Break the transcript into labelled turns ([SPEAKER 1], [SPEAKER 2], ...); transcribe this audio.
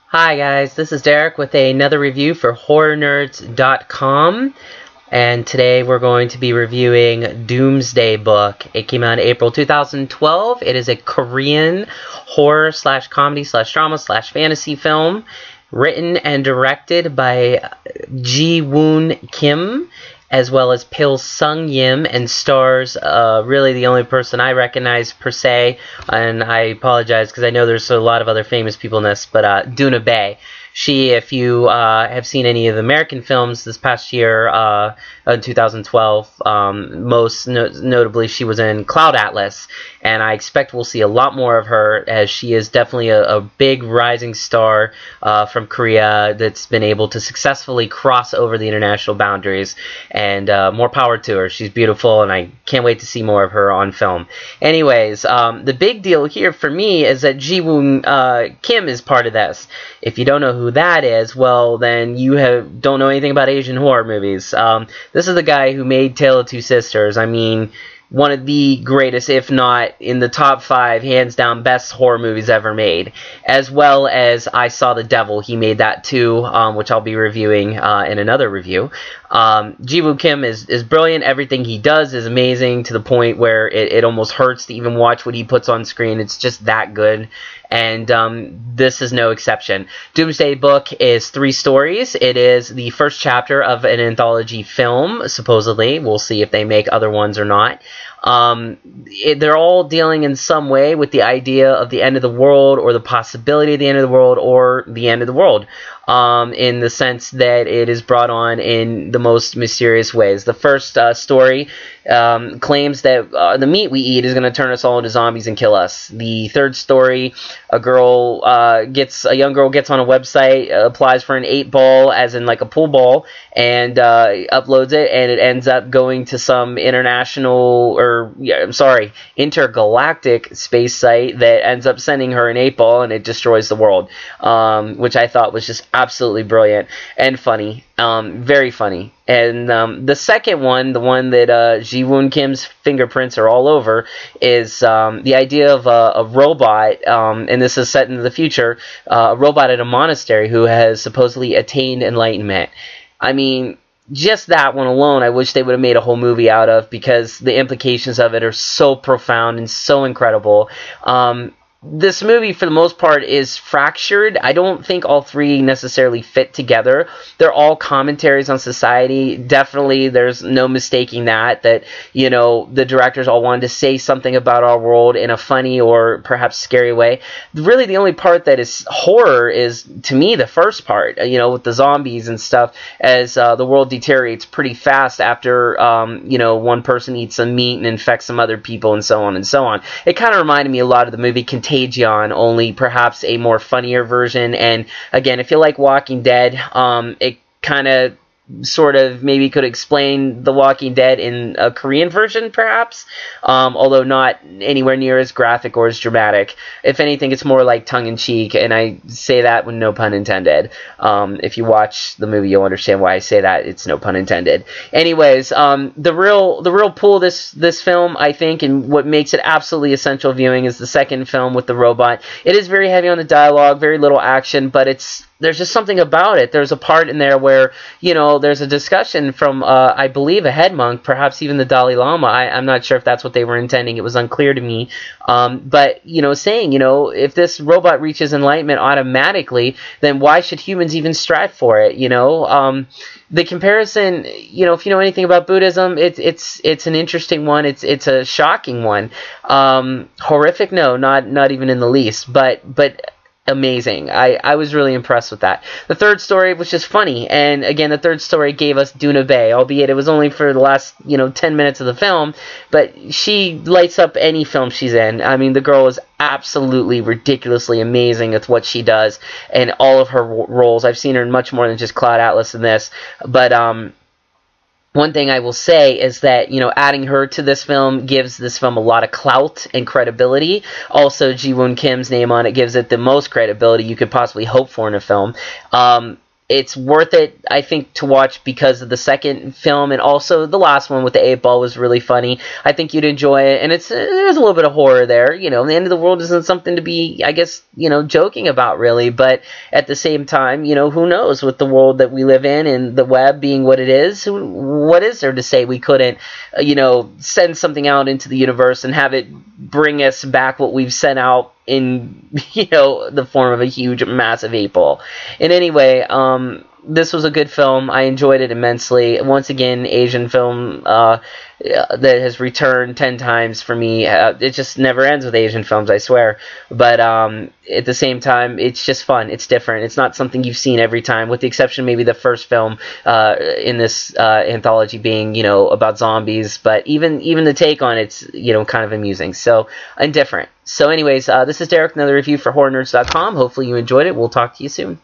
[SPEAKER 1] Hi guys, this is Derek with another review for HorrorNerds.com, and today we're going to be reviewing Doomsday Book. It came out in April 2012. It is a Korean horror slash comedy slash drama slash fantasy film written and directed by Ji-woon Kim, as well as Pil Sung Yim, and stars really the only person I recognize per se, and I apologize because I know there's a lot of other famous people in this, but Doona Bae. She, if you have seen any of the American films this past year, in 2012, most notably she was in Cloud Atlas, and I expect we'll see a lot more of her, as she is definitely a big rising star from Korea that's been able to successfully cross over the international boundaries, and more power to her. She's beautiful, and I can't wait to see more of her on film. Anyways, the big deal here for me is that Ji-woon Kim is part of this. If you don't know who that is, well, then you don't know anything about Asian horror movies. This is the guy who made Tale of Two Sisters. I mean, one of the greatest, if not in the top 5, hands down, best horror movies ever made. As well as I Saw the Devil. He made that too, which I'll be reviewing in another review. Ji-woon Kim is brilliant. Everything he does is amazing, to the point where it almost hurts to even watch what he puts on screen. It's just that good. And this is no exception. Doomsday Book is 3 stories. It is the first chapter of an anthology film, supposedly. We'll see if they make other ones or not. They're all dealing in some way with the idea of the end of the world, or the possibility of the end of the world, or the end of the world. In the sense that it is brought on in the most mysterious ways. The first story claims that the meat we eat is going to turn us all into zombies and kill us. The third story, a young girl gets on a website, applies for an 8-ball, as in like a pool ball, and uploads it, and it ends up going to some intergalactic space site that ends up sending her an 8-ball, and it destroys the world, which I thought was just absolutely brilliant and funny, very funny. And the second one, the one that Ji-woon Kim's fingerprints are all over, is the idea of a robot, and this is set into the future, a robot at a monastery who has supposedly attained enlightenment. I mean, just that one alone, I wish they would have made a whole movie out of, because the implications of it are so profound and so incredible. This movie, for the most part, is fractured. I don't think all 3 necessarily fit together. They're all commentaries on society. Definitely, there's no mistaking that, you know, the directors all wanted to say something about our world in a funny or perhaps scary way. Really, the only part that is horror is, to me, the first part, you know, with the zombies and stuff, as the world deteriorates pretty fast after, you know, one person eats some meat and infects some other people, and so on and so on. It kind of reminded me a lot of the movie Contagion, only perhaps a more funnier version. And again, if you like Walking Dead, it kind of sort of maybe could explain The Walking Dead in a Korean version, perhaps, although not anywhere near as graphic or as dramatic. If anything, it's more like tongue-in-cheek, and I say that with no pun intended. If you watch the movie, you'll understand why I say that. It's no pun intended. Anyways, the real pull of this film, I think, and what makes it absolutely essential viewing, is the second film with the robot. It is very heavy on the dialogue, very little action, but there's just something about it. There's a part in there where, you know, there's a discussion from, I believe, a head monk, perhaps even the Dalai Lama. I'm not sure if that's what they were intending. It was unclear to me. But, you know, saying, you know, if this robot reaches enlightenment automatically, then why should humans even strive for it, you know? The comparison, you know, if you know anything about Buddhism, it's an interesting one. It's a shocking one. Horrific? No, not even in the least. But amazing. I was really impressed with that. The third story was just funny, and again, the third story gave us Doona Bae, albeit it was only for the last, you know, 10 minutes of the film, but she lights up any film she's in. I mean, the girl is absolutely ridiculously amazing with what she does and all of her roles. I've seen her in much more than just Cloud Atlas in this, but one thing I will say is that, you know, adding her to this film gives this film a lot of clout and credibility. Also, Ji-woon Kim's name on it gives it the most credibility you could possibly hope for in a film. it's worth it, I think, to watch because of the second film, and also the last one with the 8-ball was really funny. I think you'd enjoy it, and there's a little bit of horror there. The end of the world isn't something to be, I guess, joking about, really, but at the same time, who knows, with the world that we live in and the web being what it is, what is there to say we couldn't, send something out into the universe and have it bring us back what we've sent out in, the form of a huge, massive 8-ball. And anyway, this was a good film. I enjoyed it immensely. Once again, Asian film that has returned 10 times for me. It just never ends with Asian films, I swear. But at the same time, it's just fun. It's different. It's not something you've seen every time, with the exception maybe the first film in this anthology being, about zombies. But even the take on it's, kind of amusing. So, and different. So anyways, this is Derek, another review for HorrorNerds.com. Hopefully you enjoyed it. We'll talk to you soon.